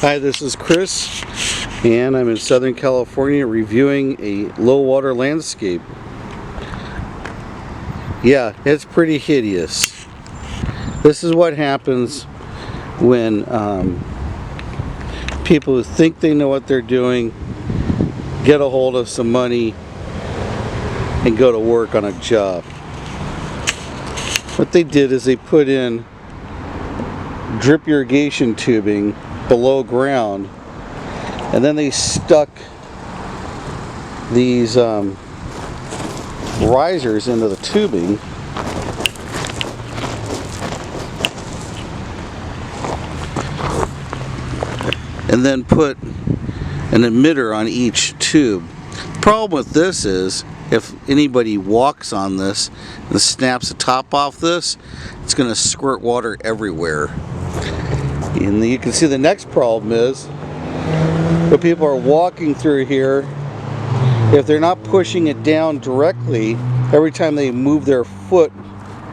Hi, this is Chris, and I'm in Southern California reviewing a low water landscape. Yeah, it's pretty hideous. This is what happens when people who think they know what they're doing get a hold of some money and go to work on a job. What they did is they put in drip irrigation tubing below ground, and then they stuck these risers into the tubing, and then put an emitter on each tube. The problem with this is if anybody walks on this and snaps the top off this, it's going to squirt water everywhere. And you can see the next problem is when people are walking through here, if they're not pushing it down directly, every time they move their foot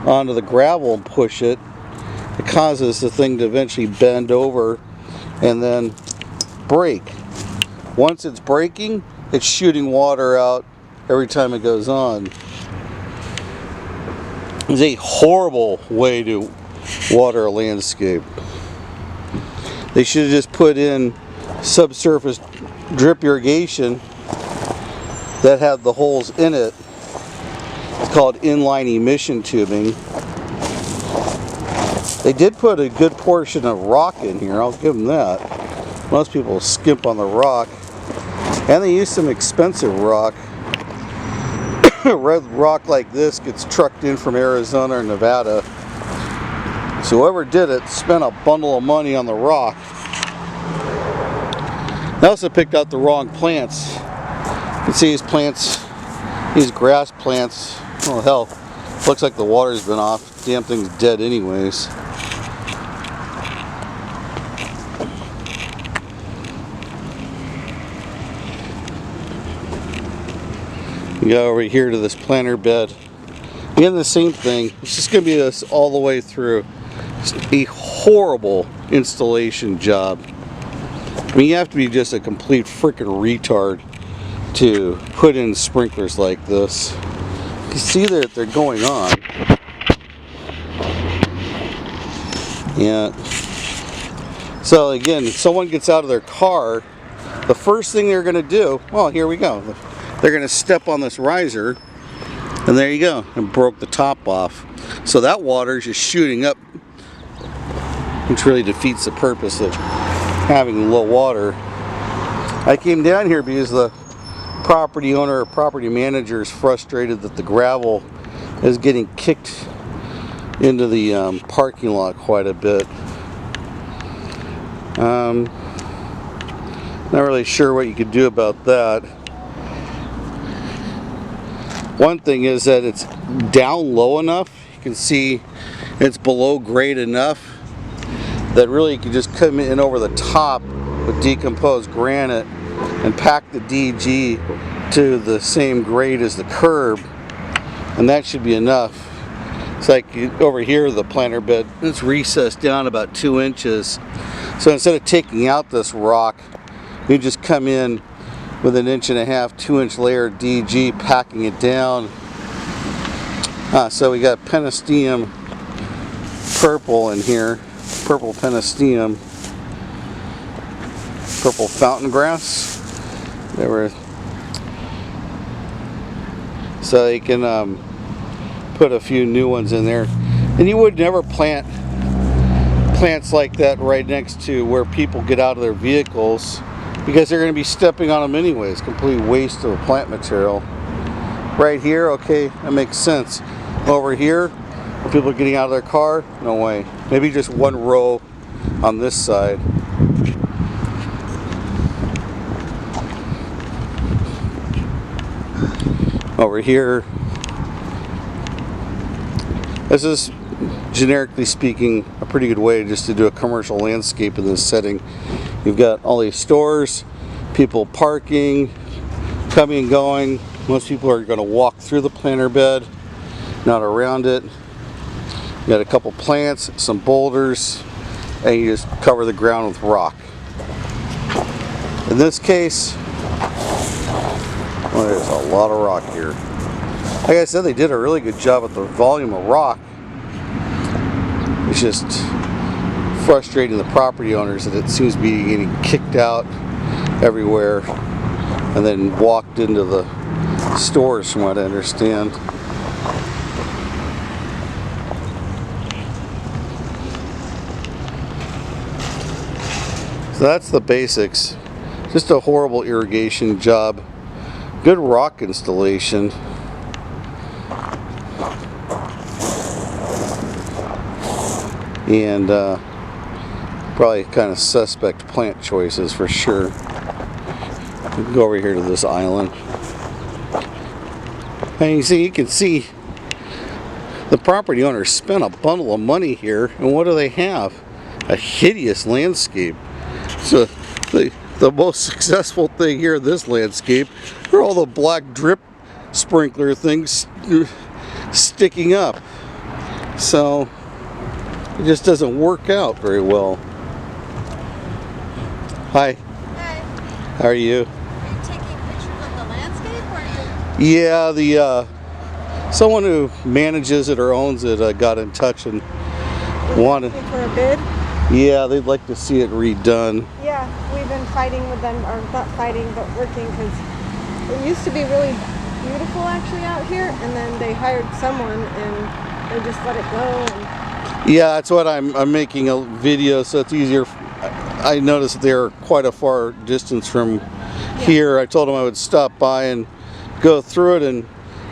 onto the gravel and push it, it causes the thing to eventually bend over and then break. Once it's breaking, it's shooting water out every time it goes on. It's a horrible way to water a landscape. They should have just put in subsurface drip irrigation that had the holes in it. It's called inline emission tubing. They did put a good portion of rock in here, I'll give them that. Most people skimp on the rock. And they use some expensive rock. Red rock like this gets trucked in from Arizona or Nevada. So whoever did it spent a bundle of money on the rock. They also picked out the wrong plants. You can see these plants, these grass plants, oh hell, looks like the water's been off. Damn thing's dead anyways. You go over here to this planter bed. Again, the same thing. It's just going to be this all the way through. It's a horrible installation job. I mean, you have to be just a complete freaking retard to put in sprinklers like this. You see that they're going on. Yeah. So again, if someone gets out of their car, the first thing they're going to do, well, here we go. They're going to step on this riser, and there you go, and broke the top off. So that water is just shooting up, which really defeats the purpose of having low water. I came down here because the property owner or property manager is frustrated that the gravel is getting kicked into the parking lot quite a bit. Not really sure what you could do about that. One thing is that it's down low enough, you can see it's below grade enough that really you can just come in over the top with decomposed granite and pack the DG to the same grade as the curb, and that should be enough. It's like over here, the planter bed, it's recessed down about 2 inches. So instead of taking out this rock, you just come in with an 1.5 inch, 2 inch layer DG, packing it down. So we got Pennisteum purple in here, purple Pennisteum, purple fountain grass. So you can put a few new ones in there. And you would never plant plants like that right next to where people get out of their vehicles, because they're going to be stepping on them anyways. Complete waste of plant material. Right here, okay, that makes sense. Over here, where people are getting out of their car, no way. Maybe just one row on this side. Over here, this is, generically speaking, a pretty good way just to do a commercial landscape in this setting. You've got all these stores, people parking, coming and going. Most people are going to walk through the planter bed, not around it. You got a couple plants, some boulders, and you just cover the ground with rock. In this case, well, there's a lot of rock here. Like I said, they did a really good job with the volume of rock. It's just frustrating the property owners that it seems to be getting kicked out everywhere and then walked into the stores, from what I understand. So that's the basics. Just a horrible irrigation job. Good rock installation. And probably kind of suspect plant choices for sure. We can go over here to this island. And you can see the property owner spent a bundle of money here, and what do they have? A hideous landscape. So the most successful thing here in this landscape are all the black drip sprinkler things sticking up. So it just doesn't work out very well. Hi. Hi. How are you? Are you taking pictures of the landscape, or are you? Yeah, the someone who manages it or owns it got in touch and wanted. For a bid? Yeah, they'd like to see it redone. Yeah, we've been fighting with them, or not fighting, but working, because it used to be really beautiful actually out here, and then they hired someone and they just let it go. And Yeah, that's what I'm making a video, so it's easier. I noticed they're quite a far distance from here. I told them I would stop by and go through it, and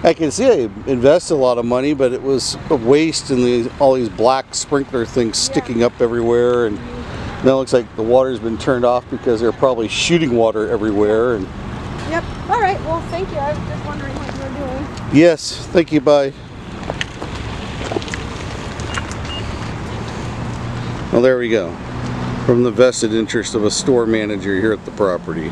I can see I invested a lot of money, but it was a waste, and all these black sprinkler things sticking up everywhere, and now it looks like the water's been turned off because they're probably shooting water everywhere. And yep. All right. Well, thank you. I was just wondering what you were doing. yes, thank you. Bye. Well, there we go. From the vested interest of a store manager here at the property.